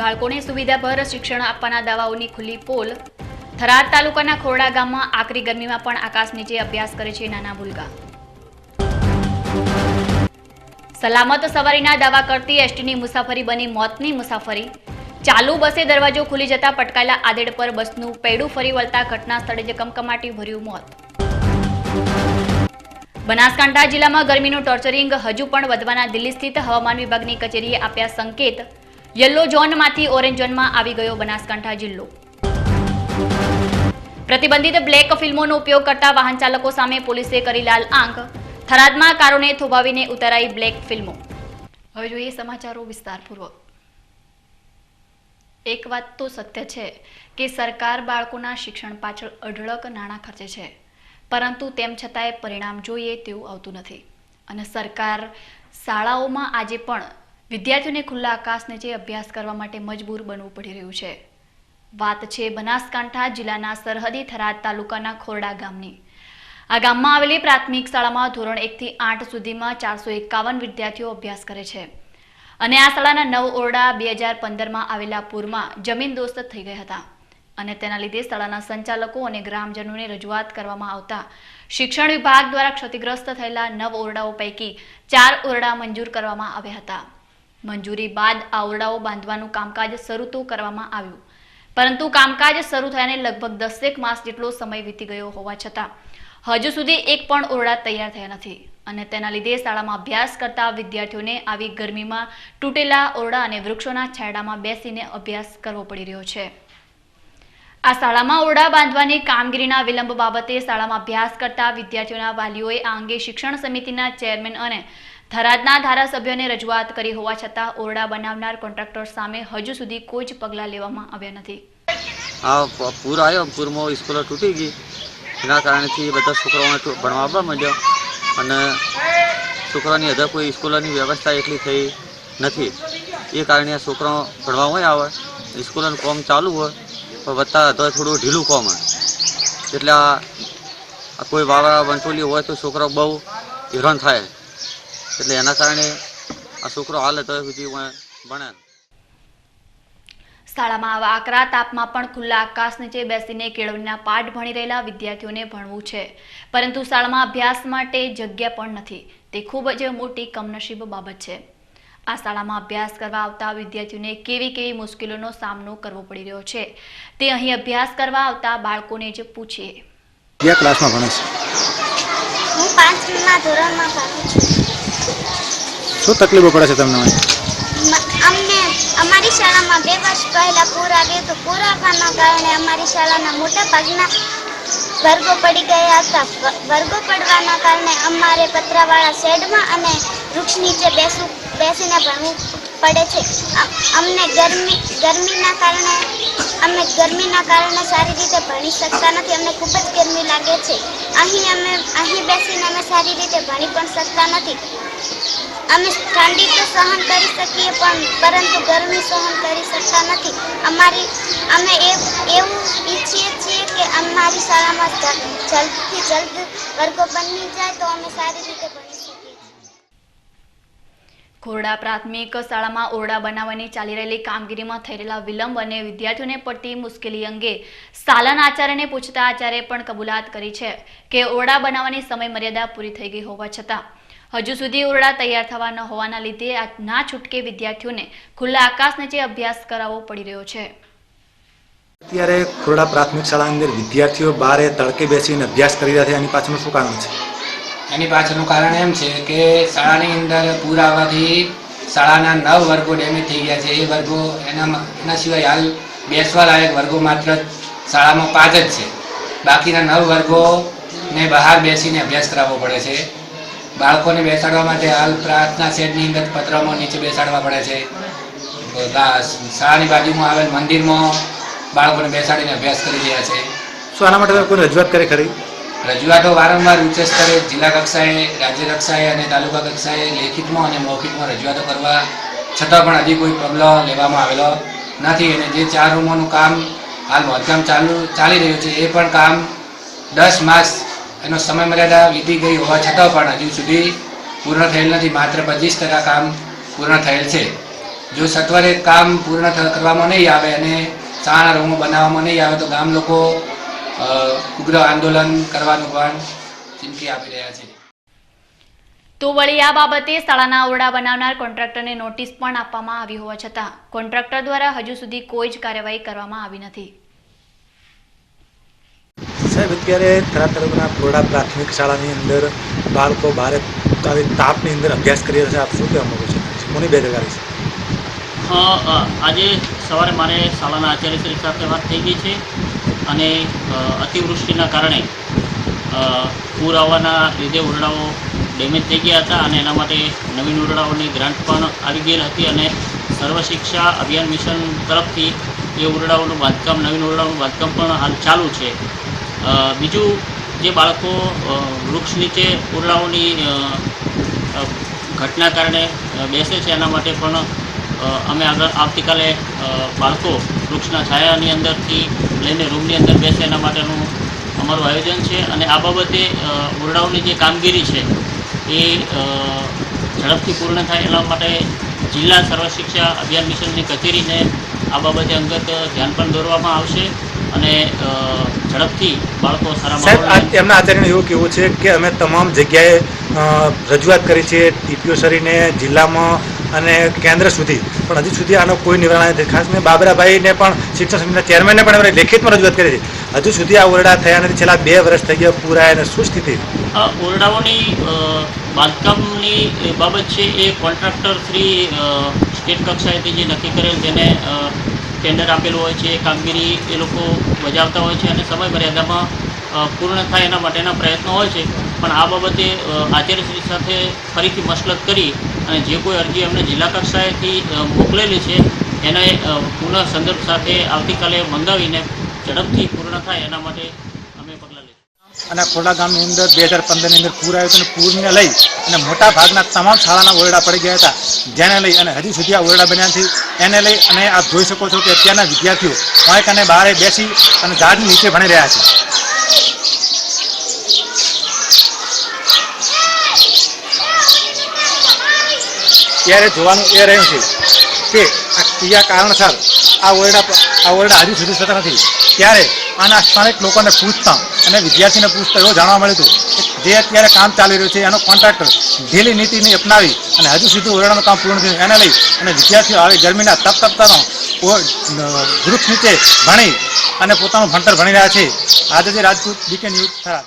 બાળકોને સુવિધાભર શિક્ષણ આપવાના દાવાઓની ખુલ્લી પોલ। થરાદ તાલુકાના ખોરડા ગામમાં આકરી ગરમીમાં પણ આકાશ નીચે અભ્યાસ કરે છે નાના ભૂલકા। સલામત સવારીના દાવા કરતી એસટીની મુસાફરી બની મોતની મુસાફરી। ચાલુ બસે દરવાજો ખુલી જતા પટકાયેલા આદેડ પર બસનું પૈડું ફરી વળતા ઘટના સ્થળે જ કમકમાટી ભર્યું મોત। બનાસકાંઠા જિલ્લામાં ગરમીનું ટોર્ચરિંગ હજુ પણ વધવાના દિલ્હી સ્થિત હવામાન વિભાગની કચેરીએ આપ્યા સંકેત। યલો ઝોનમાંથી ઓરેન્જ ઝોનમાં આવી ગયો બનાસકાંઠા જિલ્લો। પ્રતિબંધિત બ્લેક ફિલ્મોનો ઉપયોગ કરતા વાહન ચાલકો સામે પોલીસે કરી લાલ આંખ। થરાદમાં કારોને થોભાવીને ઉતારાઈ બ્લેક ફિલ્મો। હવે જોઈએ સમાચારો વિસ્તારપૂર્વક। એક વાત તો સત્ય છે કે સરકાર બાળકોના શિક્ષણ પાછળ અઢળક નાણાં ખર્ચે છે, પરંતુ તેમ છતાંય પરિણામ જોઈએ તેવું આવતું નથી અને સરકાર શાળાઓમાં આજે પણ વિદ્યાર્થીઓને ખુલ્લા આકાશ નીચે અભ્યાસ કરવા માટે મજબૂર બનવું પડી રહ્યું છે। વાત છે બનાસકાંઠા જિલ્લાના સરહદી થરાદ તાલુકાના ખોરડા ગામની। આ ગામમાં આવેલી પ્રાથમિક શાળામાં ધોરણ 1 થી 8 સુધીમાં 451 વિદ્યાર્થીઓ અભ્યાસ કરે છે અને આ શાળાના 9 ઓરડા 2015માં આવેલા પૂરમાં જમીનદોસ્ત થઈ ગયા હતા અને તેના લીધે શાળાના સંચાલકો અને ગ્રામજનોને રજૂઆત કરવામાં આવતા શિક્ષણ વિભાગ દ્વારા ક્ષતિગ્રસ્ત થયેલા 9 ઓરડાઓ પૈકી 4 ઓરડા મંજૂર કરવામાં આવ્યા હતા। મંજૂરી બાદ આ ઓરડાઓ બાંધવાનું કામકાજ શરૂ તો કરવામાં આવ્યું, પરંતુ કામકાજ શરૂ થયાને લગભગ 10 માસ જેટલો સમય વીતી ગયો હોવા છતાં હજુ સુધી એક પણ ઓરડા તૈયાર થયા નથી અને તેના લીધે શાળામાં અભ્યાસ કરતા વિદ્યાર્થીઓને આવી ગરમીમાં તૂટેલા ઓરડા અને વૃક્ષોના છાંયડામાં બેસીને અભ્યાસ કરવો પડી રહ્યો છે। આ શાળામાં ઓરડા બાંધવાની કામગીરીના વિલંબ બાબતે શાળામાં અભ્યાસ કરતા વિદ્યાર્થીઓના વાલીઓએ આ અંગે શિક્ષણ સમિતિના ચેરમેન અને થરાદના ધારાસભ્યોને રજૂઆત કરી હોવા છતાં ઓરડા બનાવનાર કોન્ટ્રાક્ટર સામે હજુ સુધી કોઈ જ પગલાં લેવામાં આવ્યા નથી। પૂર આવ્યો, પૂરમાં સ્કૂલો તૂટી ગઈ, એના કારણેથી બધા છોકરાઓને ભણવા આવવા માંડ્યો અને છોકરાઓની હજુ કોઈ સ્કૂલોની વ્યવસ્થા એટલી થઈ નથી। એ કારણે આ છોકરાઓ ભણવા હોય આવે, સ્કૂલોનું કામ ચાલુ હોય પણ વધતા હજુ થોડું ઢીલું કામ હોય, એટલે કોઈ વાવા વંટોલી હોય તો છોકરાઓ બહુ હેરાન થાય, એટલે એના કારણે આ છોકરો હાલ હજુ સુધી ભણે। શાળામાં આવા આકરા તાપમાં પણ ખુલ્લા આકાશ નીચે બેસીને કેળવણીના પાઠ ભણી રહેલા વિદ્યાર્થીઓને ભણવું છે, પરંતુ શાળામાં અભ્યાસ માટે જગ્યા પણ નથી। તે ખૂબ જ મોટી કમનસીબ બાબત છે। આ શાળામાં અભ્યાસ કરવા આવતા વિદ્યાર્થીઓને કેવી મુશ્કેલીઓનો સામનો કરવો પડી રહ્યો છે તે અહીં અભ્યાસ કરવા આવતા બાળકોને જ પૂછીએ। કયા ક્લાસમાં ભણો છો? હું 5મા ધોરણમાં ભણું છું। શું તકલીફો પડે છે તમને? અમને અમારી શાળામાં 2 વર્ષ પહેલા પૂર આવ્યું તો પૂર આવવાના કારણે અમારી શાળાના મોટા ભાગના વર્ગો પડી ગયા હતા। વર્ગો પડવાના કારણે અમારે પતરાવાળા શેડમાં અને વૃક્ષ નીચે બેસીને ભણવું પડે છે। અમને ગરમીના કારણે સારી રીતે ભણી શકતા નથી। અમને ખૂબ જ ગરમી લાગે છે। અહીં બેસીને અમે સારી રીતે ભણી પણ શકતા નથી। અમે ઠંડી તો સહન કરી શકીએ પરંતુ ગરમી સહન કરી શકતા નથી। અમે એવું ઈચ્છીએ છીએ કે અમારી શાળામાં જલ્દથી જલ્દ વર્ગો બની જાય તો અમે સારી રીતે ભણી શકીએ। ખોરડા પ્રાથમિક શાળામાં ઓરડા બનાવવાની ચાલી રહેલી કામગીરીમાં થઈ રહેલા વિલંબ અને વિદ્યાર્થીઓને પડતી મુશ્કેલી અંગે શાળાના આચાર્યને પૂછતા આચાર્યએ પણ કબૂલાત કરી છે કે ઓરડા બનાવવાની સમય મર્યાદા પૂરી થઈ ગઈ હોવા છતાં હજુ સુધી ઓરડા તૈયાર થવા ન હોવાના લીધે ના છૂટકે વિદ્યાર્થીઓને ખુલ્લા આકાશ નીચે અભ્યાસ કરાવવો પડી રહ્યો છે। અત્યારે ખોરડા પ્રાથમિક શાળાની અંદર વિદ્યાર્થીઓ બહાર તડકે બેસીને અભ્યાસ કરી રહ્યા છે, એની પાછળનું શું કારણ છે? એની પાછળનું કારણ એમ છે કે શાળાની અંદર પૂર આવવાથી શાળાના 9 વર્ગો ડેમેજ થઈ ગયા છે। એ વર્ગો એના સિવાય હાલ બેસવા લાયક વર્ગો માત્ર શાળામાં 5 જ છે। બાકીના 9 વર્ગોને બહાર બેસીને અભ્યાસ કરાવવો પડે છે। બાળકોને બેસાડવા માટે હાલ પ્રાર્થના શેડની અંદર પતરામાં નીચે બેસાડવા પડે છે। શાળાની બાજુમાં આવેલ મંદિરમાં બાળકોને બેસાડીને અભ્યાસ કરી રહ્યા છે। શું આના માટે કોઈ રજૂઆત કરે ખરી? રજૂઆતો વારંવાર ઉચ્ચ સ્તરે જિલ્લા કક્ષાએ, રાજ્ય કક્ષાએ અને તાલુકા કક્ષાએ લેખિતમાં અને મૌખિકમાં રજૂઆતો કરવા છતાં પણ હજી કોઈ પગલાં લેવામાં આવેલો નથી અને જે 4 રૂમોનું કામ હાલ બાંધકામ ચાલી રહ્યું છે એ પણ કામ 10 માસ એનો સમય મર્યાદા વીતી ગઈ હોવા છતાં પણ હજુ સુધી પૂર્ણ થયેલ નથી। માત્ર 25% કામ પૂર્ણ થયેલ છે। જો સત્વરે કામ પૂર્ણ કરવામાં નહીં આવે અને શાળાના રૂમો બનાવવામાં નહીં આવે તો ગામ લોકો ઉગ્ર આંદોલન કરવાનું પણ ચીમકી આપી રહ્યા છે. તો વળી આ બાબતે શાળાના ઓરડા બનાવનાર કોન્ટ્રાક્ટરને નોટિસ પણ આપવામાં આવી હોવા છતાં કોન્ટ્રાક્ટર દ્વારા હજુ સુધી કોઈ જ કાર્યવાહી કરવામાં આવી નથી. સાહેબ, અત્યારે થરાદ તાલુકાના ખોરડા પ્રાથમિક શાળાની અંદર બાળકો ભારે તાપની અંદર અભ્યાસ કરી રહ્યા છે. આપ શું કહેવા માંગો છો? કોની બેદરકારી છે? આજે સવારે મારે શાળાના આચાર્યશ્રી સાથે વાત થઈ ગઈ છે અને અતિવૃષ્ટિના કારણે પૂર આવવાના લીધે ઓરડાઓ ડેમેજ થઈ ગયા હતા અને એના માટે નવીન ઓરડાઓની ગ્રાન્ટ પણ આવી ગયેલ હતી અને સર્વ શિક્ષા અભિયાન મિશન તરફથી એ ઓરડાઓનું બાંધકામ નવીન ઓરડાઓનું બાંધકામ પણ હાલ ચાલુ છે. બીજું જે બાળકો વૃક્ષ નીચે ઓરડાઓની ઘટના કારણે બેસે છે એના માટે પણ અમે આવતીકાલે બાળકો વૃક્ષના છાયાની અંદરથી લઈને રૂમની અંદર બેસે એના માટેનું અમારું આયોજન છે અને આ બાબતે ઓરડાઓની જે કામગીરી છે એ ઝડપથી પૂર્ણ થાય એના માટે જિલ્લા સર્વ શિક્ષા અભિયાન મિશનની કચેરીને આ બાબતે અંગત ધ્યાન પણ દોરવામાં આવશે અને ઝડપથી બાળકો સારા સાહેબ, એમના આચાર્યનું એવું કહેવું છે કે અમે તમામ જગ્યાએ રજૂઆત કરી છે ટીપીઓ સરીને જિલ્લામાં અને કેન્દ્ર સુધી, પણ હજુ સુધી આનો કોઈ નિવારણ નથી. ખાસ કરીને બાબરાભાઈને પણ શિક્ષણ સમિતિના ચેરમેનને પણ એમણે લેખિતમાં રજૂઆત કરી છે. હજુ સુધી આ ઓરડા થયા નથી. છેલ્લા 2 વર્ષ થઈ ગયા પૂરાયા અને શું સ્થિતિ? ઓરડાઓની બાંધકામની બાબત છે એ કોન્ટ્રાક્ટર શ્રી સ્ટેટ કક્ષાએથી જે નક્કી કરેલ જેને ટેન્ડર આપેલું હોય છે એ કામગીરી એ લોકો બજાવતા હોય છે અને સમય મર્યાદામાં પૂર્ણ થાય એના માટેના પ્રયત્નો હોય છે. પણ આ બાબતે આચાર્યશ્રી સાથે ફરીથી મસલત કરી અને જે કોઈ અરજી અમને જિલ્લા કક્ષાએથી મોકલેલી છે એને પુનઃ સંદર્ભ સાથે આવતીકાલે મંગાવીને ઝડપથી પૂર્ણ થાય એના માટે અમે પગલાં લઈશું. અને ખોરડા ગામની અંદર 2015ની અંદર પૂર આવ્યું હતું અને પૂરને લઈ અને મોટા ભાગના તમામ શાળાના ઓરડા પડી ગયા હતા, જેને લઈ અને હજી સુધી આ ઓરડા બન્યા નથી. એને લઈ અને આપ જોઈ શકો છો કે અત્યારના વિદ્યાર્થીઓ કંઈક અને બહાર બેસી અને ઝાડની નીચે ભણી રહ્યા છે. ત્યારે જોવાનું એ રહ્યું છે કે આ કયા કારણસર આ ઓરડા હજુ સુધી થતા નથી. ત્યારે આના સ્થાનિક લોકોને પૂછતા અને વિદ્યાર્થીને પૂછતા એવું જાણવા મળ્યું હતું કે જે અત્યારે કામ ચાલી રહ્યું છે એનો કોન્ટ્રાક્ટર ઢીલી નીતિને અપનાવી અને હજુ સુધી ઓરડાનું કામ પૂર્ણ થયું એને લઈ અને વિદ્યાર્થીઓ આવી ગરમીના તપતપતાનો વૃક્ષ નીચે ભણી અને પોતાનું ભણતર ભણી રહ્યા છે. આજે રાજપૂત બીકે ન્યૂઝ થરાદ.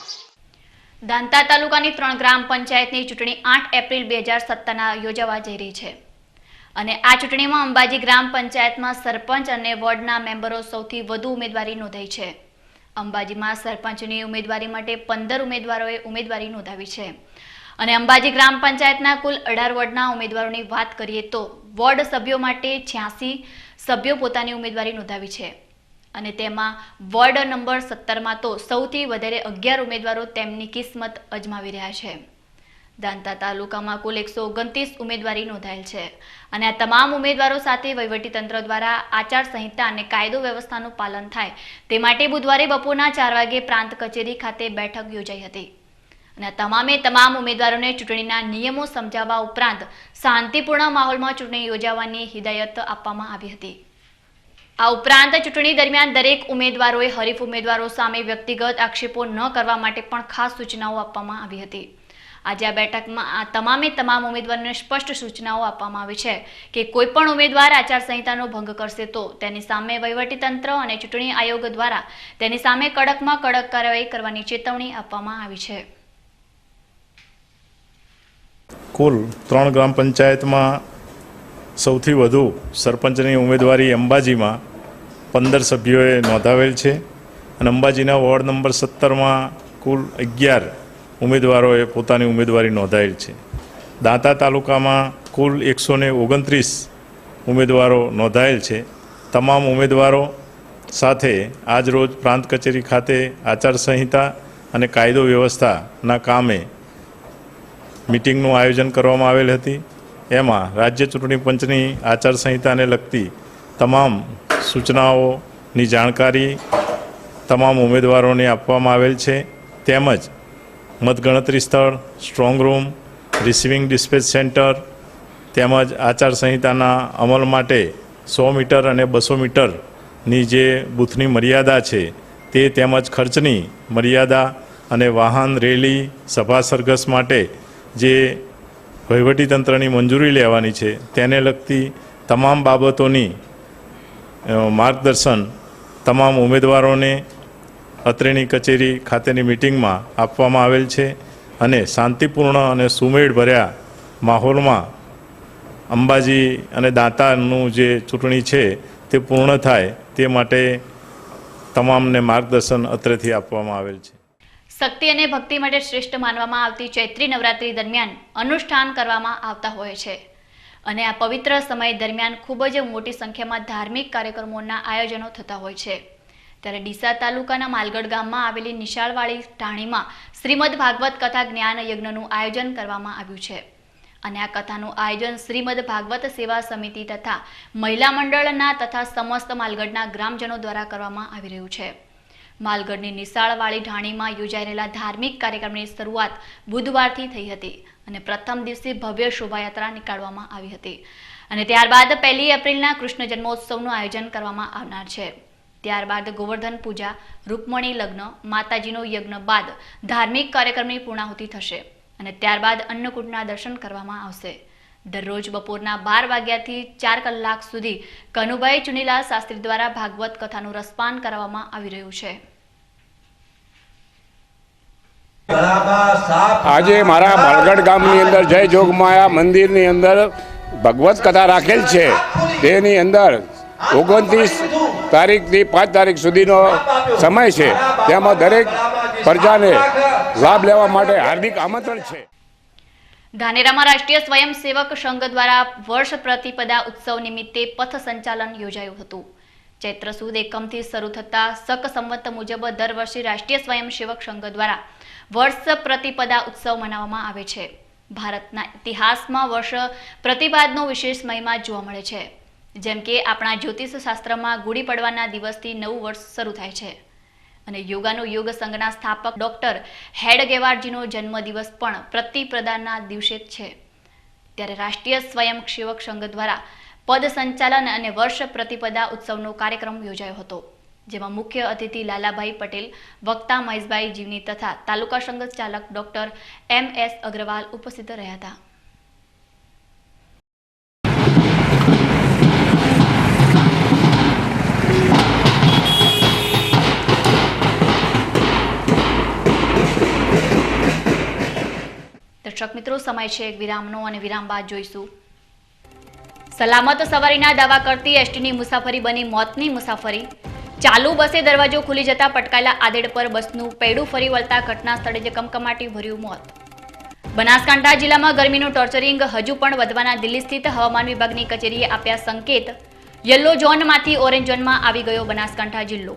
દાંતા તાલુકાની 3 ગ્રામ પંચાયતની ચૂંટણી 8 એપ્રિલ 2017ના યોજાવા જઈ રહી છે અને આ ચૂંટણીમાં અંબાજી ગ્રામ પંચાયતમાં સરપંચ અને વોર્ડના મેમ્બરો સૌથી વધુ ઉમેદવારી નોંધાઈ છે. અંબાજીમાં સરપંચની ઉમેદવારી માટે 15 ઉમેદવારોએ ઉમેદવારી નોંધાવી છે અને અંબાજી ગ્રામ પંચાયતના કુલ 18 વોર્ડના ઉમેદવારોની વાત કરીએ તો વોર્ડ સભ્યો માટે 86 સભ્યો પોતાની ઉમેદવારી નોંધાવી છે અને તેમાં વોર્ડ નંબર 17માં તો સૌથી વધારે 11 ઉમેદવારો તેમની કિસ્મત અજમાવી રહ્યા છે. દાંતા તાલુકામાં કુલ 129 ઉમેદવારી નોંધાયેલ છે અને આ તમામ ઉમેદવારો સાથે વહીવટીતંત્ર દ્વારા આચારસંહિતા અને કાયદો વ્યવસ્થાનું પાલન થાય તે માટે બુધવારે બપોરના 4 વાગે પ્રાંત કચેરી ખાતે બેઠક યોજાઈ હતી અને તમામ ઉમેદવારોને ચૂંટણીના નિયમો સમજાવવા ઉપરાંત શાંતિપૂર્ણ માહોલમાં ચૂંટણી યોજવાની હિદાયત આપવામાં આવી હતી. આ ઉપરાંત ચૂંટણી દરમિયાન દરેક ઉમેદવારોએ હરીફ ઉમેદવારો સામે વ્યક્તિગત આક્ષેપો ન કરવા માટે પણ ખાસ સૂચનાઓ આપવામાં આવી હતી. આજે આ બેઠકમાં તમામ ઉમેદવારોને સ્પષ્ટ સૂચનાઓ આપવામાં આવી છે કે કોઈ પણ ઉમેદવાર આચારસંહિતાનો ભંગ કરશે તો તેની સામે વહીવટીતંત્ર અને ચૂંટણી આયોગ દ્વારા તેની સામે કડકમાં કડક કાર્યવાહી કરવાની ચેતવણી આપવામાં આવી છે. કુલ 3 ગ્રામ પંચાયતમાં સૌથી વધુ સરપંચની ઉમેદવારી અંબાજીમાં 15 સભ્યોએ નોંધાવેલ છે અને અંબાજીના વોર્ડ નંબર 17માં કુલ 11 ઉમેદવારોએ પોતાની ઉમેદવારી નોંધાવેલ છે. દાંતા તાલુકામાં કુલ 129 ઉમેદવારો નોંધાયેલ છે. તમામ ઉમેદવારો સાથે આજરોજ પ્રાંત કચેરી ખાતે આચારસંહિતા અને કાયદો વ્યવસ્થાના કામે મિટિંગનું આયોજન કરવામાં આવેલ હતી. એમાં રાજ્ય ચૂંટણી પંચની આચારસંહિતાને લગતી તમામ સૂચનાઓની જાણકારી તમામ ઉમેદવારોને આપવામાં આવેલ છે. તેમજ મતગણતરી સ્થળ, strong room, receiving dispatch centre તેમજ આચારસંહિતાના અમલ માટે 100 મીટર અને 200 મીટરની જે બૂથની મર્યાદા છે તે તેમજ ખર્ચની મર્યાદા અને વાહન રેલી સભા સરઘસ માટે જે વહીવટીતંત્રની મંજૂરી લેવાની છે તેને લગતી તમામ બાબતોની માર્ગદર્શન તમામ ઉમેદવારોને અત્રેની કચેરી ખાતેની મિટિંગમાં આપવામાં આવેલ છે અને શાંતિપૂર્ણ અને સુમેળભર્યા માહોલમાં અંબાજી અને દાંતાનું જે ચૂંટણી છે તે પૂર્ણ થાય તે માટે તમામને માર્ગદર્શન અત્રેથી આપવામાં આવેલ છે. શક્તિ અને ભક્તિ માટે શ્રેષ્ઠ માનવામાં આવતી ચૈત્રી નવરાત્રી દરમિયાન અનુષ્ઠાન કરવામાં આવતા હોય છે અને આ પવિત્ર સમય દરમિયાન ખૂબ જ મોટી સંખ્યામાં ધાર્મિક કાર્યક્રમોના આયોજનો થતા હોય છે. ત્યારે ડીસા તાલુકાના માલગઢ ગામમાં આવેલી નિશાળવાળી ટાણીમાં શ્રીમદ ભાગવત કથા જ્ઞાન યજ્ઞનું આયોજન કરવામાં આવ્યું છે અને આ કથાનું આયોજન શ્રીમદ ભાગવત સેવા સમિતિ તથા મહિલા મંડળના તથા સમસ્ત માલગઢના ગ્રામજનો દ્વારા કરવામાં આવી રહ્યું છે. માલગઢની નિશાળવાળી ઢાણીમાં યોજાઈ રહેલા ધાર્મિક કાર્યક્રમની શરૂઆત બુધવારથી થઈ હતી અને પ્રથમ દિવસે ભવ્ય શોભાયાત્રા નીકાળવામાં આવી હતી અને ત્યારબાદ 1 એપ્રિલના કૃષ્ણ જન્મોત્સવનું આયોજન કરવામાં આવનાર છે. ત્યારબાદ ગોવર્ધન પૂજા, રૂકમણી લગ્ન, માતાજીનો યજ્ઞ બાદ ધાર્મિક કાર્યક્રમની પૂર્ણાહુતિ થશે અને ત્યારબાદ અન્નકૂટના દર્શન કરવામાં આવશે. દરરોજ બપોરના 12 વાગ્યાથી 4 કલાક સુધી કનુભાઈ ચુનીલાલ શાસ્ત્રી દ્વારા ભાગવત કથાનું રસપાન કરવામાં આવી રહ્યું છે. આજે મારા માલગઢ ગામની અંદર જય જોગમાયા મંદિરની અંદર ભગવત કથા રાખેલ છે. તેની અંદર 29 તારીખથી 5 તારીખ સુધીનો સમય છે. તેમાં દરેક પ્રજાને લાભ લેવા માટે હાર્દિક આમંત્રણ છે. ધાનેરામાં રાષ્ટ્રીય સ્વયંસેવક સંઘ દ્વારા વર્ષ પ્રતિપદા ઉત્સવ નિમિત્તે પથ સંચાલન યોજાયું હતું. ચૈત્ર સુદ એકમથી શરૂ થતા શક સંવત મુજબ દર વર્ષે રાષ્ટ્રીય સ્વયંસેવક સંઘ દ્વારા વર્ષ પ્રતિપદા ઉત્સવ મનાવવામાં આવે છે. ભારતના ઇતિહાસમાં વર્ષ પ્રતિપદાનો વિશેષ મહિમા જોવા મળે છે. જેમ કે આપણા જ્યોતિષ શાસ્ત્રમાં ગુડી પડવાના દિવસથી નવું વર્ષ શરૂ થાય છે અને યોગાનો યોગ સંઘના સ્થાપક ડોક્ટર હેડગેવારજીનો જન્મદિવસ પણ પ્રતિપદાના દિવસે છે. ત્યારે રાષ્ટ્રીય સ્વયંસેવક સંઘ દ્વારા પદ સંચાલન અને વર્ષ પ્રતિપદા ઉત્સવનો કાર્યક્રમ યોજાયો હતો, જેમાં મુખ્ય અતિથિ લાલાભાઈ પટેલ, વક્તા મહેશભાઈ જીવની તથા તાલુકા સંઘ ચાલક ડોક્ટર MS અગ્રવાલ ઉપસ્થિત રહ્યા હતા. દર્શક મિત્રો, સમય છે એક વિરામનો અને વિરામ બાદ જોઈશું. સલામત સવારીના દાવા કરતી એસટીની મુસાફરી બની મોતની મુસાફરી. ચાલુ બસે દરવાજો ખુલી જતા પટકાયેલા આદેડ પર બસનું પૈડું ફરી વળતા ઘટના સ્થળે જ કમકમાટી ભર્યું મોત. બનાસકાંઠા જિલ્લામાં ગરમીનું ટોર્ચરિંગ હજુ પણ વધવાના દિલ્હી સ્થિત હવામાન વિભાગની કચેરીએ આપ્યા સંકેત. યલો ઝોનમાંથી ઓરેન્જ ઝોનમાં આવી ગયો બનાસકાંઠા જિલ્લો.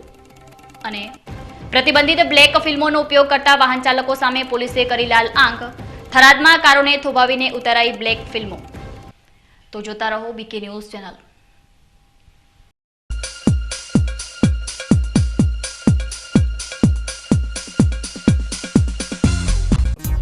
અને પ્રતિબંધિત બ્લેક ફિલ્મોનો ઉપયોગ કરતા વાહન ચાલકો સામે પોલીસે કરી લાલ આંખ. થરાદમાં કારોને થોભાવીને ઉતારાઈ બ્લેક ફિલ્મો. તો જોતા રહો બીકે ન્યૂઝ ચેનલ.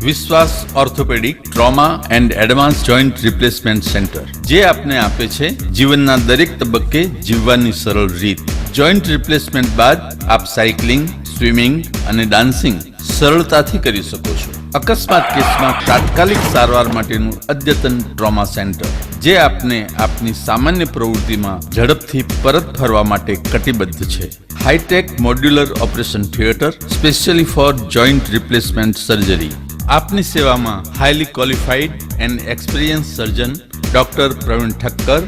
વિશ્વાસ orthopaedic trauma and advance joint replacement centre, જે આપને આપે છે જીવનના દરેક તબક્કે જીવવાની સરળ રીત. જોઈન્ટ રિપ્લેસમેન્ટ બાદ આપ સાયકલિંગ, સ્વિમિંગ અને ડાન્સિંગ સરળતાથી કરી શકો છો. અકસ્માત કેસમાં તાત્કાલિક સારવાર માટેનું અદ્યતન ટ્રોમા સેન્ટર, જે આપને આપની સામાન્ય પ્રવૃત્તિમાં ઝડપથી પરત ફરવા માટે કટિબદ્ધ છે. High tech modular operation theatre specially for joint replacement surgery. આપની સેવામાં highly qualified and experience surgeon doctor Pravin Thakkar,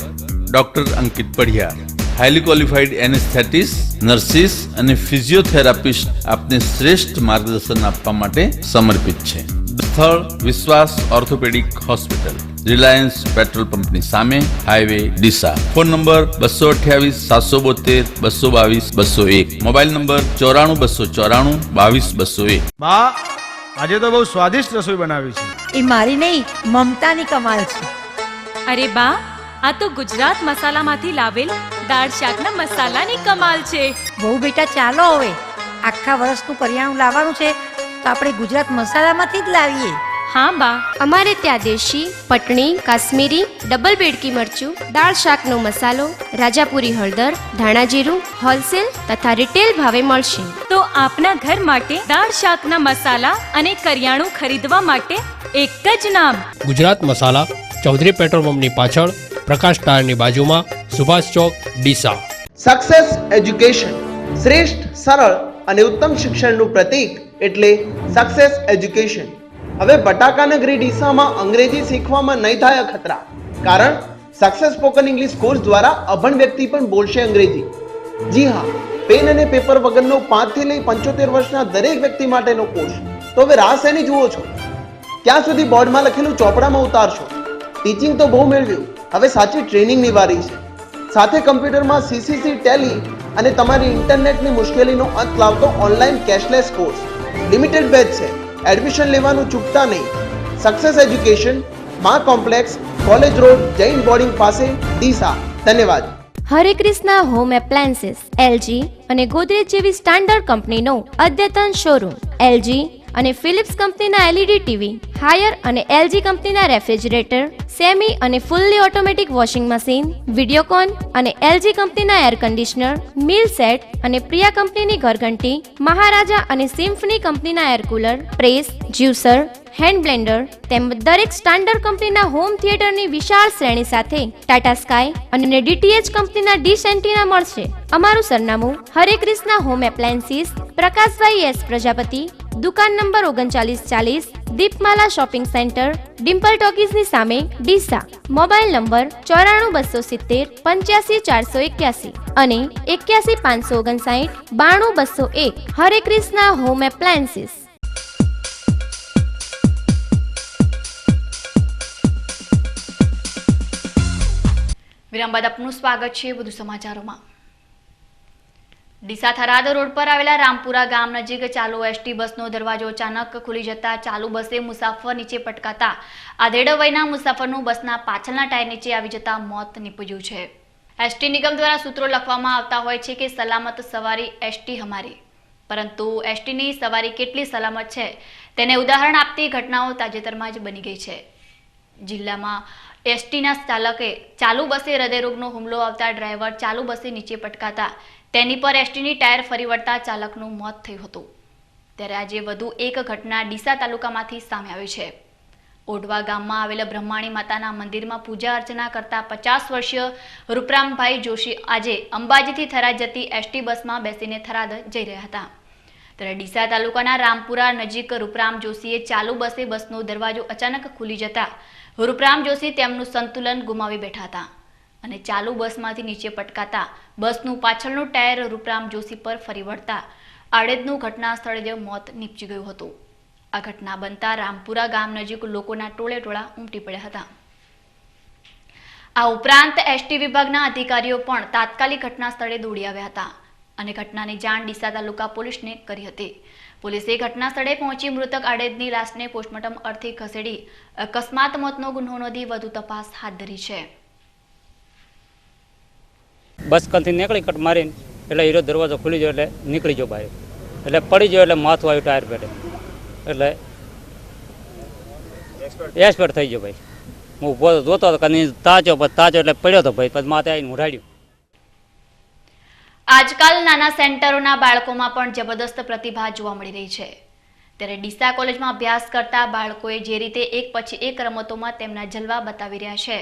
doctor Ankit Padhiyar, highly qualified anaesthetist, nurses અને ફિઝિયોથેરાપિસ્ટ આપને શ્રેષ્ઠ માર્ગદર્શન આપવા માટે સમર્પિત છે. સ્થળ વિશ્વાસ ઓર્થોપેડિક હોસ્પિટલ, રિલાયન્સ પેટ્રોલ પંપની સામે, highway Deesa. Phone number 228-772-222-201. Mobile number 94-294-22-201. બા, આજે તો બહુ સ્વાદિષ્ટ રસોઈ બનાવી છે. એ મારી નહીં, મમતાની કમાલ છે. અરે બા, આ તો ગુજરાત મસાલામાંથી લાવેલ દાળ શાકના મસાલાની કમાલ છે. બહુ બેટા, ચાલો હવે આખા વર્ષનું કરિયાણું લાવવાનું છે તો આપણે ગુજરાત મસાલામાંથી જ લાવીએ. હા બા, અમારે ત્યાં દેશી, પટણી, કાશ્મીરી, ડબલ બેડકી મરચું, દાળ શાકનો મસાલો, રાજાપુરી હળદર, ધાણા જીરું હોલસેલ તથા રિટેલ ભાવે મળશે. તો આપના ઘર માટે દાળ શાકના મસાલા અને કરિયાણું ખરીદવા માટે એક જ નામ, ગુજરાત મસાલા, ચૌધરી પેટ્રોલ પંપની પાછળ, પ્રકાશ ટાયરની બાજુમાં, સુભાષ ચોક, ડીસા. સક્સેસ એજ્યુકેશન, શ્રેષ્ઠ, સરળ અને ઉત્તમ શિક્ષણનું પ્રતીક એટલે સક્સેસ એજ્યુકેશન. હવે બટાકાનગરી ડીસામાં અંગ્રેજી શીખવામાં નહીં થાય અખતરા, કારણ સક્સેસ સ્પોકન ઇંગ્લિશ કોર્સ દ્વારા અભણ વ્યક્તિ પણ બોલશે અંગ્રેજી. જી હા, પેન અને પેપર વગરનો 5 થી લઈ 75 વર્ષના દરેક વ્યક્તિ માટેનો કોર્સ. તો હવે રાહ શેની જુઓ છો? ક્યાં સુધી બોર્ડમાં લખેલું ચોપડામાં ઉતારશો? ટીચિંગ તો બહુ મેળવ્યું, હવે સાચી ટ્રેનિંગની વારી છે. સાથે કમ્પ્યુટરમાં સીસીસી, ટેલી અને તમારી ઇન્ટરનેટની મુશ્કેલીનો અંત લાવતો online cashless course. Limited batch છે, એડમિશન લેવાનું ચૂકતા નહીં. Success education, Maa complex, college road, Jain boarding પાસે, ડીસા. ધન્યવાદ. હરે કૃષ્ણા હોમ એપ્લાયન્સીસ, એલજી અને ગોદરેજ જેવી સ્ટાન્ડર્ડ કંપનીનો અદ્યતન શોરૂમ. એલજી અને ફિલિપ્સ કંપનીના એલઈડી ટીવી, હાયર અને એલજી કંપનીના રેફ્રિજરેટર, સેમી અને fully automatic washing machine, Videocon અને એલજી કંપનીના એર કન્ડિશનર, મિલ સેટ અને પ્રિયા કંપનીની ઘરઘંટી, મહારાજા અને સિમ્ફની કંપનીના air cooler, press, juicer, hand Blender તેમજ દરેક સ્ટાન્ડર્ડ કંપનીના હોમ થિયેટરની વિશાળ શ્રેણી સાથે ટાટા સ્કાય અને ડીટીએચ કંપનીના ડીશ એન્ટીના મળશે. અમારું સરનામું હરે Krishna home appliances, Prakashbhai S Prajapati, દુકાન નંબર 3940, દીપમાલા શોપિંગ સેન્ટર, ડિમ્પલ ટોકીઝની સામે, ડીસા. મોબાઈલ નંબર 94270 85481 અને 81559 92201. હરે કૃષ્ણા હોમ એપ્લાયન્સીસ. વિરામ બાદ આપનું સ્વાગત છે વધુ સમાચારોમાં. ડીસા થરાદ રોડ પર આવેલા રામપુરા ગામ નજીક ચાલુ એસટી બસનો દરવાજો અચાનક ખુલી જતા ચાલુ બસે મુસાફર નીચે પટકાતા આધેડ વયના મુસાફરનું બસના પાછળના ટાયર નીચે આવી જતા મોત નીપજ્યું છે. એસટી નિગમ દ્વારા સૂત્રો લખવામાં આવતા હોય છે કે સલામત સવારી એસટી હમારી, પરંતુ એસટીની સવારી કેટલી સલામત છે તેને ઉદાહરણ આપતી ઘટનાઓ તાજેતરમાં જ બની ગઈ છે. જિલ્લામાં એસટીના ચાલકે ચાલુ બસે હૃદયરોગનો હુમલો આવતા ડ્રાઈવર ચાલુ બસે નીચે પટકાતા તેની પર એસટીની ટાયર ફરી વળતા ચાલકનું મોત થયું હતું. ત્યારે આજે વધુ એક ઘટના ડીસા તાલુકામાંથી સામે આવી છે. ઓઢવા ગામમાં આવેલા બ્રહ્માણી માતાના મંદિરમાં પૂજા અર્ચના કરતા 50 વર્ષીય રૂપરામભાઈ જોશી આજે અંબાજીથી થરાદ જતી એસટી બસમાં બેસીને થરાદ જઈ રહ્યા હતા. ત્યારે ડીસા તાલુકાના રામપુરા નજીક રૂપરામ જોશીએ ચાલુ બસે બસનો દરવાજો અચાનક ખુલી જતા રૂપરામ જોશી તેમનું સંતુલન ગુમાવી બેઠા હતા અને ચાલુ બસમાંથી નીચે પટકાતા બસનું પાછળનું ટાયર રૂપરામ જોશી પર ફરી વળતા આડેદનું ઘટના સ્થળે જ મોત નીપજી ગયું હતું. આ ઘટના બનતા રામપુરા ગામ નજીક લોકોના ટોળે ટોળા ઉમટી પડ્યા હતા. આ ઉપરાંત એસટી વિભાગના અધિકારીઓ પણ તાત્કાલિક ઘટના સ્થળે દોડી આવ્યા હતા અને ઘટનાની જાણ ડીસા તાલુકા પોલીસને કરી હતી. પોલીસે ઘટના સ્થળે પહોંચી મૃતક આડેદની લાશને પોસ્ટમોર્ટમ અર્થે ખસેડી અકસ્માત મોતનો ગુનો નોંધી વધુ તપાસ હાથ ધરી છે. બસ કંથી નીકળી કટ મારીને એટલે હીરો દરવાજો ખુલી ગયો એટલે નીકળી ગયો બહાર, એટલે પડી ગયો એટલે માથું આવ્યું ટાયર પેટે એટલે એક્સપર્ટ થઈ ગયો ભાઈ. હું ઊભો જોતો હતો કે તાચો એટલે પડ્યો હતો ભાઈ, પછી માથે આવીને ઉઠાડ્યું. આજકાલ નાના સેન્ટરોના બાળકોમાં પણ જબરદસ્ત પ્રતિભા જોવા મળી રહી છે. ત્યારે ડીસા કોલેજમાં અભ્યાસ કરતા બાળકોએ જે રીતે એક પછી એક રમતોમાં તેમના જલવા બતાવી રહ્યા છે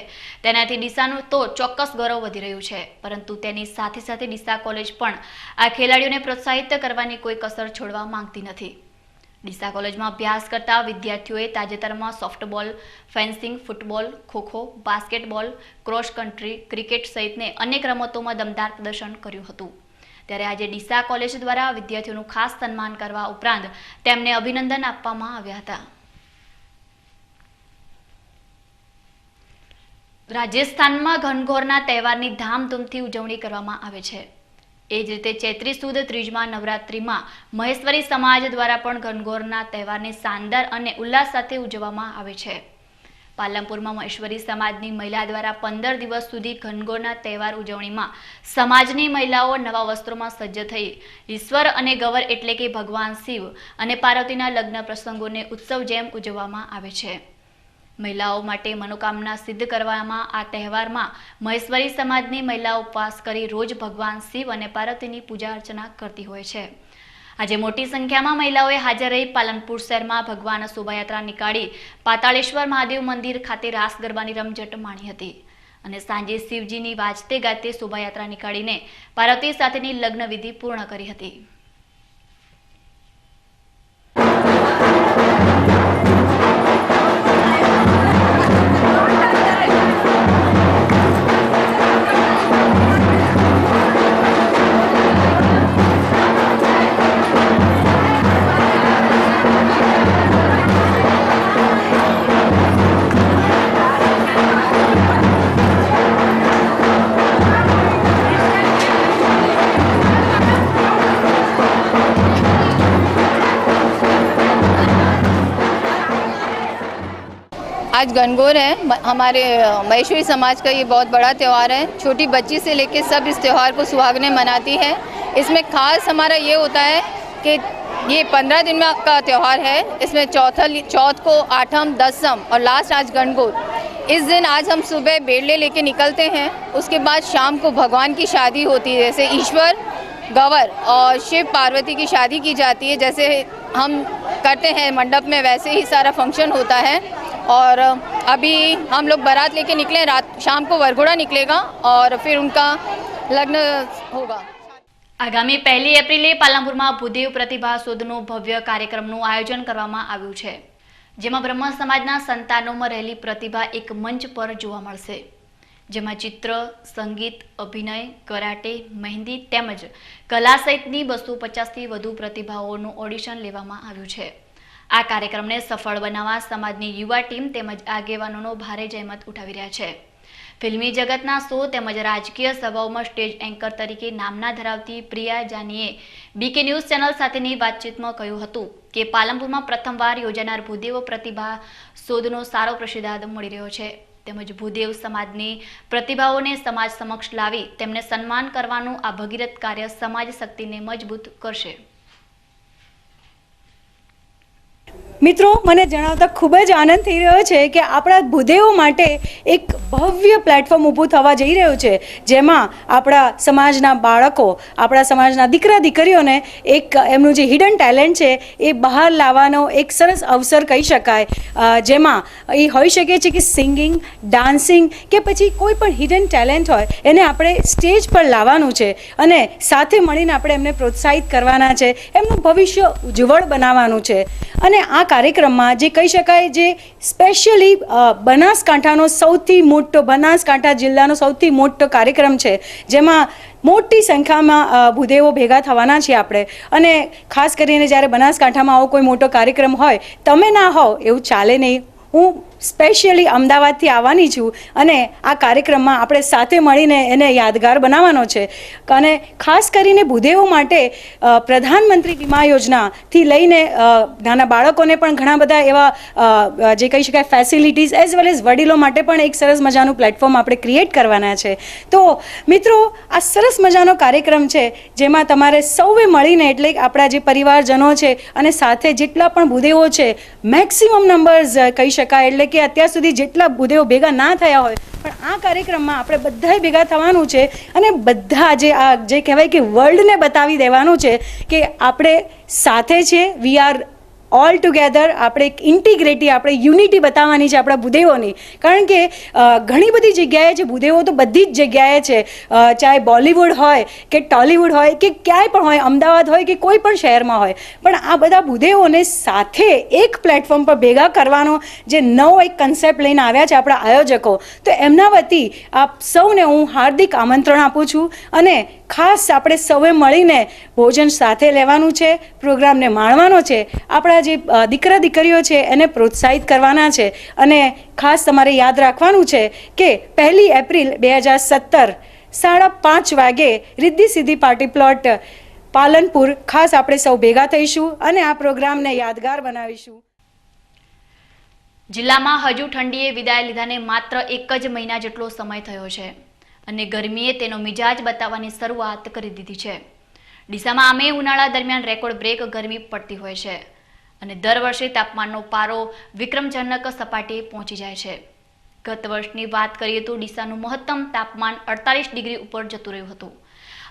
તેનાથી ડીસાનું તો ચોક્કસ ગૌરવ વધી રહ્યું છે, પરંતુ તેની સાથે સાથે ડીસા કોલેજ પણ આ ખેલાડીઓને પ્રોત્સાહિત કરવાની કોઈ કસર છોડવા માંગતી નથી. ડીસા કોલેજમાં અભ્યાસ કરતા વિદ્યાર્થીઓએ તાજેતરમાં softball, fencing, football, kho kho, basketball, cross country, cricket સહિતને અનેક રમતોમાં દમદાર પ્રદર્શન કર્યું હતું. ત્યારે આજે ડીસા કોલેજ દ્વારા વિદ્યાર્થીઓનું ખાસ સન્માન કરવા ઉપરાંત તેમને અભિનંદન આપવામાં આવ્યા હતા. રાજસ્થાનમાં ઘનઘોરના તહેવારની ધામધૂમથી ઉજવણી કરવામાં આવે છે. એ જ રીતે ચૈત્રી સુદ ત્રીજમાં નવરાત્રિમાં મહેશ્વરી સમાજ દ્વારા પણ ઘનઘોરના તહેવારને શાનદાર અને ઉલ્લાસ સાથે ઉજવવામાં આવે છે. પાલનપુરમાં મહેશ્વરી સમાજની મહિલા દ્વારા 15 દિવસ સુધી ઘનઘોરના તહેવાર ઉજવણીમાં સમાજની મહિલાઓ નવા વસ્ત્રોમાં સજ્જ થઈ ઈશ્વર અને ગવર એટલે કે ભગવાન શિવ અને પાર્વતીના લગ્ન પ્રસંગોને ઉત્સવ જેમ ઉજવવામાં આવે છે. મહિલાઓ માટે મનોકામના સિદ્ધ કરવામાં આ તહેવારમાં મહેશ્વરી સમાજની મહિલાઓ ઉપવાસ કરી રોજ ભગવાન શિવ અને પાર્વતીની પૂજા અર્ચના કરતી હોય છે. આજે મોટી સંખ્યામાં મહિલાઓએ હાજર રહી પાલનપુર શહેરમાં ભગવાન શોભાયાત્રા નીકાળી પાતાળેશ્વર મહાદેવ મંદિર ખાતે રાસ ગરબાની રમઝટ માણી હતી અને સાંજે શિવજીની વાજતે ગાતે શોભાયાત્રા નીકાળીને પાર્વતી સાથેની લગ્ન વિધિ પૂર્ણ કરી હતી. आज गणगौर है, हमारे महेश्वरी समाज का ये बहुत बड़ा त्यौहार है. छोटी बच्ची से लेकर सब इस त्यौहार को सुहागने मनाती है. इसमें खास हमारा ये होता है कि ये 15 दिन का त्यौहार है. इसमें चौथ को आठम, दसम और लास्ट आज गणगौर. इस दिन आज हम सुबह बेड़ले लेके निकलते हैं. उसके बाद शाम को भगवान की शादी होती है. जैसे ईश्वर गवर और शिव पार्वती की शादी की जाती है. जैसे हम करते हैं मंडप में वैसे ही सारा फंक्शन होता है. और अभी हम लोग बारात लेके निकले, रात शाम को वरघोड़ा निकलेगा और फिर उनका लग्न होगा. આગામી 1 એપ્રિલે પાલનપુરમાં ભૂદેવ પ્રતિભા શોધનું ભવ્ય કાર્યક્રમનું આયોજન કરવામાં આવ્યું છે, જેમાં બ્રહ્મ સમાજના સંતાનોમાં રહેલી પ્રતિભા એક મંચ પર જોવા મળશે, જેમાં ચિત્ર, સંગીત, અભિનય, કરાટે, મહેંદી તેમજ કલા સહિતની 250થી વધુ પ્રતિભાઓનું ઓડિશન લેવામાં આવ્યું છે. આ કાર્યક્રમને સફળ બનાવવા સમાજની યુવા ટીમ તેમજ આગેવાનોનો ભારે જહેમત ઉઠાવી રહ્યા છે. ફિલ્મી જગતના શો તેમજ રાજકીય સભાઓમાં સ્ટેજ એન્કર તરીકે નામના ધરાવતી પ્રિયા જાનીએ બીકે ન્યૂઝ ચેનલ સાથેની વાતચીતમાં કહ્યું હતું કે પાલનપુરમાં પ્રથમવાર યોજાનાર ભૂદેવ પ્રતિભા શોધનો સારો પ્રતિસાદ મળી રહ્યો છે, તેમજ ભૂદેવ સમાજની પ્રતિભાઓને સમાજ સમક્ષ લાવી તેમને સન્માન કરવાનું આ ભગીરથ કાર્ય સમાજ શક્તિને મજબૂત કરશે. મિત્રો, મને જણાવતા ખૂબ જ આનંદ થઈ રહ્યો છે કે આપણા ભૂદેવો માટે એક ભવ્ય પ્લેટફોર્મ ઊભું થવા જઈ રહ્યું છે, જેમાં આપણા સમાજના બાળકો, આપણા સમાજના દીકરા દીકરીઓને એક એમનું જે હિડન ટેલેન્ટ છે એ બહાર લાવવાનો એક સરસ અવસર કહી શકાય, જેમાં એ હોઈ શકે છે કે સિંગિંગ, ડાન્સિંગ કે પછી કોઈ પણ હિડન ટેલેન્ટ હોય એને આપણે સ્ટેજ પર લાવવાનું છે અને સાથે મળીને આપણે એમને પ્રોત્સાહિત કરવાના છે, એમનું ભવિષ્ય ઉજ્જવળ બનાવવાનું છે. અને આ કાર્યક્રમમાં જે કહી શકાય, જે સ્પેશિયલી બનાસકાંઠા જિલ્લાનો સૌથી મોટો કાર્યક્રમ છે, જેમાં મોટી સંખ્યામાં ભૂદેવો ભેગા થવાના છીએ આપણે. અને ખાસ કરીને જ્યારે બનાસકાંઠામાં આવો કોઈ મોટો કાર્યક્રમ હોય, તમે ના હોવ એવું ચાલે નહીં. હું સ્પેશિયલી અમદાવાદથી આવવાની છું અને આ કાર્યક્રમમાં આપણે સાથે મળીને એને યાદગાર બનાવવાનો છે. અને ખાસ કરીને ભૂદેવો માટે પ્રધાનમંત્રી વીમા યોજનાથી લઈને નાના બાળકોને પણ ઘણા બધા એવા જે કહી શકાય ફેસિલિટીઝ એઝ વેલ એઝ વડીલો માટે પણ એક સરસ મજાનું પ્લેટફોર્મ આપણે ક્રિએટ કરવાના છે. તો મિત્રો, આ સરસ મજાનો કાર્યક્રમ છે, જેમાં તમારે સૌએ મળીને, એટલે આપણા જે પરિવારજનો છે અને સાથે જેટલા પણ ભૂદેવો છે, મેક્સિમમ નંબર્સ કહી શકાય, એટલે કે અત્યાર સુધી જેટલા ભૂદેવો ભેગા ના થયા હોય, પણ આ કાર્યક્રમમાં આપણે બધાએ ભેગા થવાનું છે અને બધા જે કહેવાય કે વર્લ્ડને બતાવી દેવાનું છે કે આપણે સાથે છે, વી આર ઓલ ટુગેધર. આપણે એક ઇન્ટિગ્રિટી, આપણે યુનિટી બતાવવાની છે આપણા ભૂદેવોની. કારણ કે ઘણી બધી જગ્યાએ છે ભૂદેવો, તો બધી જ જગ્યાએ છે, ચાહે બોલિવૂડ હોય કે ટોલિવૂડ હોય કે ક્યાંય પણ હોય, અમદાવાદ હોય કે કોઈ પણ શહેરમાં હોય, પણ આ બધા ભૂદેવોને સાથે એક પ્લેટફોર્મ પર ભેગા કરવાનો જે નવો એક કન્સેપ્ટ લઈને આવ્યા છે આપણા આયોજકો, તો એમના વતી આપ સૌને હું હાર્દિક આમંત્રણ આપું છું. અને ખાસ આપણે સૌએ મળીને ભોજન સાથે લેવાનું છે, પ્રોગ્રામને માણવાનો છે, આપણા જે દીકરા દીકરીઓ છે એને પ્રોત્સાહિત કરવાના છે. અને ખાસ તમારે યાદ રાખવાનું છે કે 1 એપ્રિલ 2017 5:30 વાગે રિદ્ધિ સિદ્ધિ પાર્ટી પ્લોટ પાલનપુર ખાસ, આપણે સૌ ભેગા થઈશું અને આ પ્રોગ્રામને યાદગાર બનાવીશું. 1 એપ્રિલ 2017 સાંજે 5:30 વાગે રિદ્ધિ સિદ્ધિ પાર્ટી પ્લોટ પાલનપુર ખાસ આપણે સૌ ભેગા થઈશું અને આ પ્રોગ્રામને યાદગાર બનાવીશું. 1 એપ્રિલ 2017 સાંજે 5:30 વાગે રિદ્ધિ સિદ્ધિ પાર્ટી પ્લોટ પાલનપુર ખાસ, આપણે સૌ ભેગા થઈશું અને આ પ્રોગ્રામને યાદગાર બનાવીશું. જિલ્લામાં હજુ ઠંડીએ વિદાય લીધાને માત્ર 1 જ મહિના જેટલો સમય થયો છે અને ગરમીએ તેનો મિજાજ બતાવવાની શરૂઆત કરી દીધી છે. ડીસામાં આમે ઉનાળા દરમિયાન રેકોર્ડ બ્રેક ગરમી પડતી હોય છે અને દર વર્ષે તાપમાનનો પારો વિક્રમજનક સપાટીએ પહોંચી જાય છે. ગત વર્ષની વાત કરીએ તો ડીસાનું મહત્તમ તાપમાન 48 ડિગ્રી ઉપર જતું રહ્યું હતું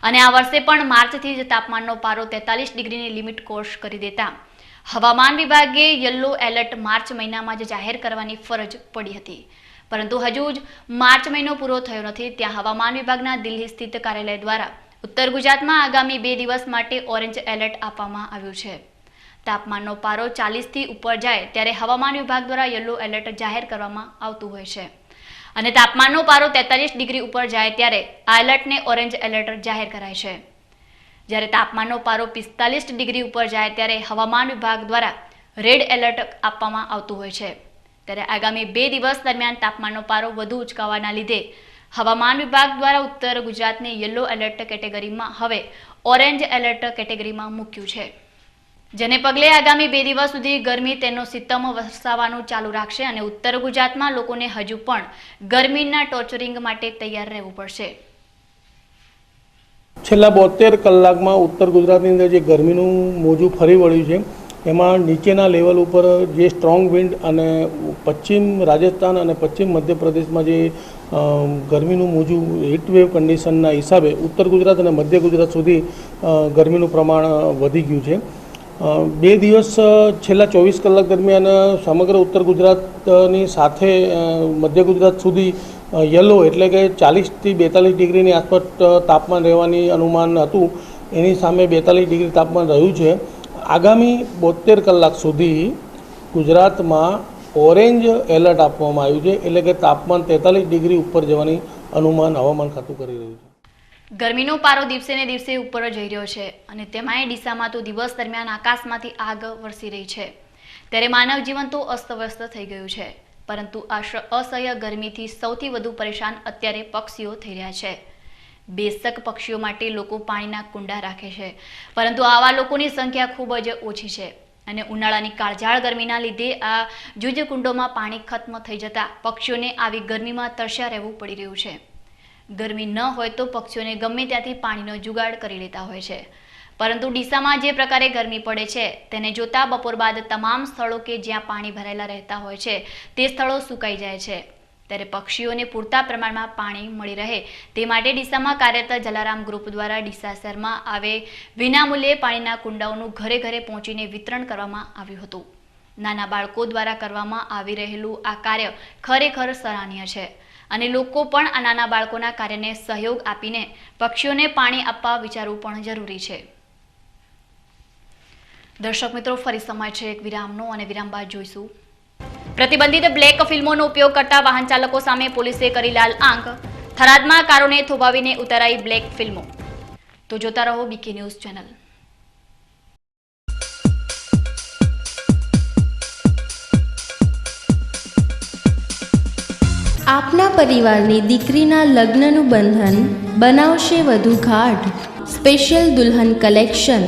અને આ વર્ષે પણ માર્ચથી જ તાપમાનનો પારો 43 ડિગ્રીની લિમિટ ક્રોસ કરી દેતા હવામાન વિભાગે યલો એલર્ટ માર્ચ મહિનામાં જ જાહેર કરવાની ફરજ પડી હતી. પરંતુ હજુ જ માર્ચ મહિનો પૂરો થયો નથી ત્યાં હવામાન વિભાગના દિલ્હી સ્થિત કાર્યાલય દ્વારા ઉત્તર ગુજરાતમાં આગામી 2 દિવસ માટે ઓરેન્જ એલર્ટ આપવામાં આવ્યું છે. તાપમાનનો પારો 40થી ઉપર જાય ત્યારે હવામાન વિભાગ દ્વારા યલો એલર્ટ જાહેર કરવામાં આવતું હોય છે અને તાપમાનનો પારો 43 ડિગ્રી ઉપર જાય ત્યારે આ એલર્ટને ઓરેન્જ એલર્ટ જાહેર કરાય છે. જ્યારે તાપમાનનો પારો 45 ડિગ્રી ઉપર જાય ત્યારે હવામાન વિભાગ દ્વારા રેડ એલર્ટ આપવામાં આવતું હોય છે. ત્યારે આગામી 2 દિવસ દરમિયાન તાપમાનનો પારો વધુ ઉચકાવાના લીધે હવામાન વિભાગ દ્વારા ઉત્તર ગુજરાતને યલો એલર્ટ કેટેગરીમાં હવે ઓરેન્જ એલર્ટ કેટેગરીમાં મૂક્યું છે. જેને પગલે આગામી 2 દિવસ સુધી ગરમી તેનો સિતમ વરસાવવાનું ચાલુ રાખશે અને ઉત્તર ગુજરાતમાં લોકોને હજુ પણ ગરમીના ટોર્ચરિંગ માટે તૈયાર રહેવું પડશે. છેલ્લા 72 કલાકમાં ઉત્તર ગુજરાતની અંદર જે ગરમીનું મોજું ફરી વળ્યું છે એમાં નીચેના લેવલ ઉપર જે સ્ટ્રોંગ વિન્ડ અને પશ્ચિમ રાજસ્થાન અને પશ્ચિમ મધ્યપ્રદેશમાં જે ગરમીનું મોજું હીટવેવ કન્ડિશનના હિસાબે ઉત્તર ગુજરાત અને મધ્ય ગુજરાત સુધી ગરમીનું પ્રમાણ વધી ગયું છે. 2 દિવસ છેલ્લા 24 કલાક દરમિયાન સમગ્ર ઉત્તર ગુજરાતની સાથે મધ્ય ગુજરાત સુધી યલો એટલે કે 40થી 42 ડિગ્રીની આસપાસ તાપમાન રહેવાની અનુમાન હતું. એની સામે 42 ડિગ્રી તાપમાન રહ્યું છે. આગામી 72 કલાક સુધી ગુજરાતમાં ઓરેન્જ એલર્ટ આપવામાં આવ્યું છે એટલે કે તાપમાન 43 ડિગ્રી ઉપર જવાની અનુમાન હવામાન ખાતું કરી રહ્યું છે. ગરમીનો પારો દિવસે ને દિવસે ઉપર જઈ રહ્યો છે અને તેમાંય ડીસામાં તો દિવસ દરમિયાન આકાશમાંથી આગ વરસી રહી છે. ત્યારે માનવ જીવન તો અસ્તવ્યસ્ત થઈ ગયું છે પરંતુ આ અસહ્ય ગરમીથી સૌથી વધુ પરેશાન અત્યારે પક્ષીઓ થઈ રહ્યા છે. બેશક પક્ષીઓ માટે લોકો પાણીના કુંડા રાખે છે પરંતુ આવા લોકોની સંખ્યા ખૂબ જ ઓછી છે અને ઉનાળાની કાળઝાળ ગરમીના લીધે આ જૂજ કુંડોમાં પાણી ખત્મ થઈ જતા પક્ષીઓને આવી ગરમીમાં તરસ્યા રહેવું પડી રહ્યું છે. ગરમી ન હોય તો પક્ષીઓને ગમે ત્યાંથી પાણીનો જુગાડ કરી લેતા હોય છે પરંતુ ડીસામાં જે પ્રકારે ગરમી પડે છે તેને જોતા બપોર બાદ તમામ સ્થળો કે જ્યાં પાણી ભરાયેલા રહેતા હોય છે તે સ્થળો સુકાઈ જાય છે. ત્યારે પક્ષીઓને પૂરતા પ્રમાણમાં પાણી મળી રહે તે માટે ડીસામાં કાર્યરત જલારામ ગ્રુપ દ્વારા ડીસા શહેરમાં આવે વિનામૂલ્યે પાણીના કુંડાઓનું ઘરે ઘરે પહોંચીને વિતરણ કરવામાં આવ્યું હતું. નાના બાળકો દ્વારા કરવામાં આવી રહેલું આ કાર્ય ખરેખર સરાહનીય છે અને લોકો પણ આ નાના બાળકોના કાર્યને સહયોગ આપીને પક્ષીઓને પાણી આપવા વિચારવું પણ જરૂરી છે. દર્શક મિત્રો, ફરી સમય છે એક વિરામનો અને વિરામ બાદ જોઈશું. પ્રતિબંધિત બ્લેક ફિલ્મોનો ઉપયોગ કરતા વાહન ચાલકો સામે પોલીસે કરી લાલ આંખ. થરાદમાં કારોને થોભાવીને ઉતારાઈ બ્લેક ફિલ્મો. તો જોતા રહો બીકે ન્યૂઝ ચેનલ. આપના પરિવારની દીકરીના લગ્નનું બંધન બનાવશે વધુ ગાઢ. સ્પેશિયલ દુલ્હન collection,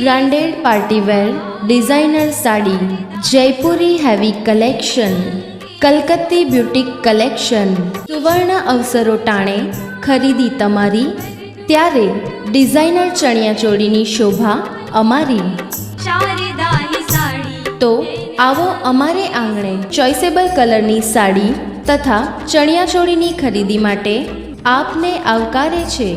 branded party wear designer sari, Jaipuri heavy collection, Kalkatti boutique collection. સુવર્ણ અવસરો ટાણે ખરીદી તમારી ત્યારે ડિઝાઇનર ચણિયાચોળીની શોભા અમારી. તો આવો અમારે આંગણે ચોઇસેબલ કલરની સાડી તથા ચણિયાચોળીની ખરીદી માટે આપને આવકારે છે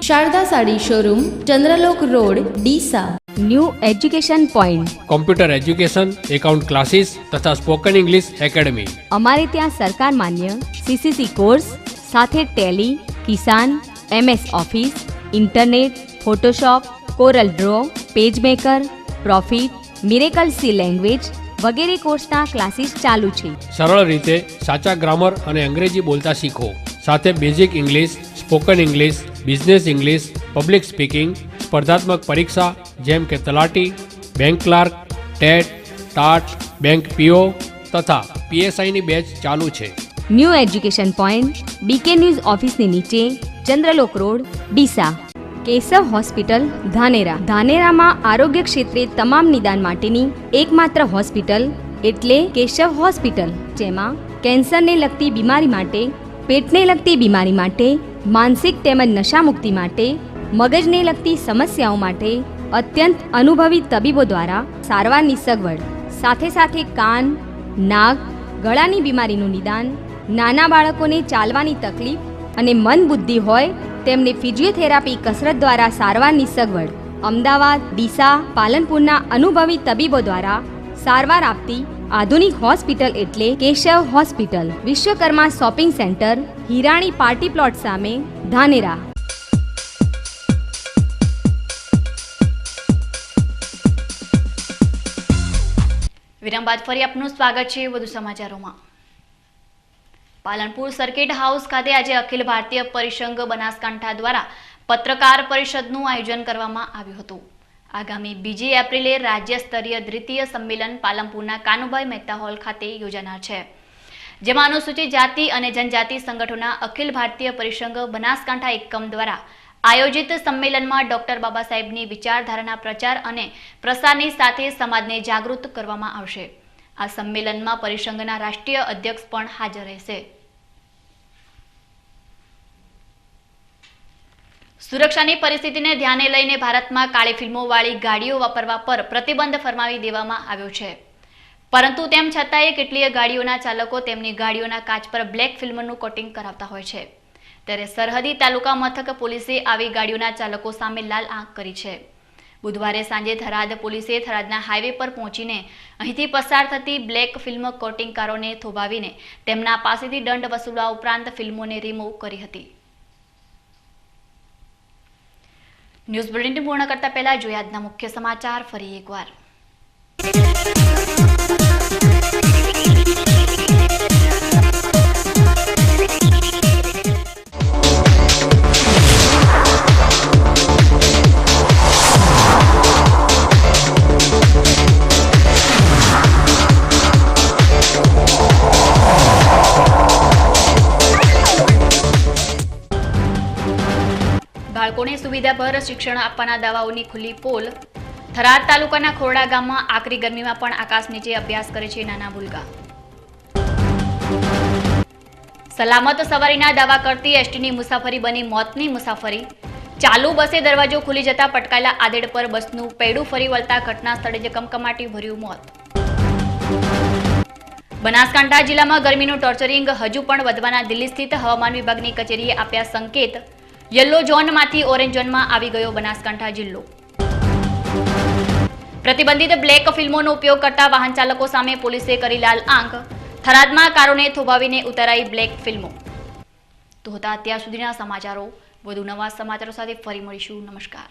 Sharda sari showroom, Chandralok road, Deesa. New education point, computer education, account classes તથા સ્પોકન ઇંગ્લિશ એકેડમી. અમારે ત્યાં સરકાર માન્ય CCC કોર્સ સાથે ટેલી, કિસાન, MS Office, internet, Photoshop, Corel Draw, PageMaker, Profit, Miracle C language વગેરે કોર્સના ક્લાસીસ ચાલુ છે. સરળ રીતે સાચા ગ્રામર અને અંગ્રેજી બોલતા શીખો. સાથે basic English, spoken English, business English, public speaking, સ્પર્ધાત્મક પરીક્ષા જેમ કે તલાટી, bank clerk, TET, TAT, bank PO તથા PSIની બેચ ચાલુ છે. New education point BK news ઓફિસની નીચે, ચંદ્રલોક રોડ, ડીસા. કેશવ હોસ્પિટલ ધાનેરા. ધાનેરામાં આરોગ્ય ક્ષેત્રે તમામ નિદાન માટેની એકમાત્ર હોસ્પિટલ એટલે કેશવ હોસ્પિટલ, જેમાં કેન્સરને લગતી બીમારી માટે, પેટને લગતી બીમારી માટે, માનસિક તેમજ નશામુક્તિ માટે, મગજને લગતી સમસ્યાઓ માટે અત્યંત અનુભવી તબીબો દ્વારા સારવારની સગવડ, સાથે સાથે કાન, નાક, ગળાની બીમારીનું નિદાન, નાના બાળકોને ચાલવાની તકલીફ અને મન બુદ્ધિ હોય તેમને ફિઝિયોથેરાપી કસરત દ્વારા સારવારની સગવડ. અમદાવાદ, ડીસા, પાલનપુરના અનુભવી તબીબો દ્વારા સારવાર આપતી આધુનિક હોસ્પિટલ એટલે Keshav hospital. Vishwakarma shopping centre, Hirani party plot સામે, ધાનેરા. વિરામ બાદ ફરી આપનું સ્વાગત છે વધુ સમાચારોમાં. પાલનપુર સર્કિટ હાઉસ ખાતે આજે અખિલ ભારતીય પરિસંઘ બનાસકાંઠા દ્વારા પત્રકાર પરિષદનું આયોજન કરવામાં આવ્યું હતું. આગામી 2 એપ્રિલે રાજ્ય સ્તરીય દ્વિતીય સંમેલન પાલનપુરના કાનુભાઈ મહેતા હોલ ખાતે યોજાનાર છે, જેમાં અનુસૂચિત જાતિ અને જનજાતિ સંગઠનોના અખિલ ભારતીય પરિસંઘ બનાસકાંઠા એકમ દ્વારા આયોજિત સંમેલનમાં ડોક્ટર બાબા સાહેબની વિચારધારાના પ્રચાર અને પ્રસારની સાથે સમાજને જાગૃત કરવામાં આવશે. આ સંમેલનમાં પરિસંઘના રાષ્ટ્રીય અધ્યક્ષ પણ હાજર રહેશે. સુરક્ષાની પરિસ્થિતિને ધ્યાને લઈને ભારતમાં કાળી ફિલ્મોવાળી ગાડીઓ વાપરવા પર પ્રતિબંધ ફરમાવી દેવામાં આવ્યો છે, પરંતુ તેમ છતાંય કેટલીય ગાડીઓના ચાલકો તેમની ગાડીઓના કાચ પર બ્લેક ફિલ્મનું કોટિંગ કરાવતા હોય છે. ત્યારે સરહદી તાલુકા મથક પોલીસે આવી ગાડીઓના ચાલકો સામે લાલ આંખ કરી છે. બુધવારે સાંજે થરાદ પોલીસે થરાદના હાઈવે પર પહોંચીને અહીંથી પસાર થતી બ્લેક ફિલ્મ કોટિંગકારોને થોભાવીને તેમના પાસેથી દંડ વસૂલવા ઉપરાંત ફિલ્મોને રિમૂવ કરી હતી. ન્યૂઝ બુલેટિન પૂર્ણ કરતા પહેલા જોઈએ આજના મુખ્ય સમાચાર ફરી એકવાર. બાળકોને સુવિધાભર શિક્ષણ આપવાના દાવાઓની ખુલ્લી પોલ. થરાદ તાલુકાના ખોરડા ગામમાં આકરી ગરમીમાં પણ આકાશ નીચે અભ્યાસ કરે છે નાના ભૂલકા. સલામત સવારીના દાવા કરતી એસટીની મુસાફરી બની મોતની મુસાફરી. ચાલુ બસે દરવાજો ખુલી જતા પટકાયેલા આદેડ પર બસનું પૈડું ફરી વળતા ઘટના સ્થળે જ કમકમાટી ભર્યું મોત. બનાસકાંઠા જિલ્લામાં ગરમીનું ટોર્ચરિંગ હજુ પણ વધવાના દિલ્હી સ્થિત હવામાન વિભાગની કચેરીએ આપ્યા સંકેત. યલો ઝોનમાંથી ઓરેન્જ ઝોનમાં આવી ગયો બનાસકાંઠા જિલ્લો. પ્રતિબંધિત બ્લેક ફિલ્મોનો ઉપયોગ કરતા વાહન ચાલકો સામે પોલીસે કરી લાલ આંખ. થરાદમાં કારોને થોભાવીને ઉતારાઈ બ્લેક ફિલ્મો. તો હતા અત્યાર સુધીના સમાચારો. વધુ નવા સમાચારો સાથે ફરી મળીશું. નમસ્કાર.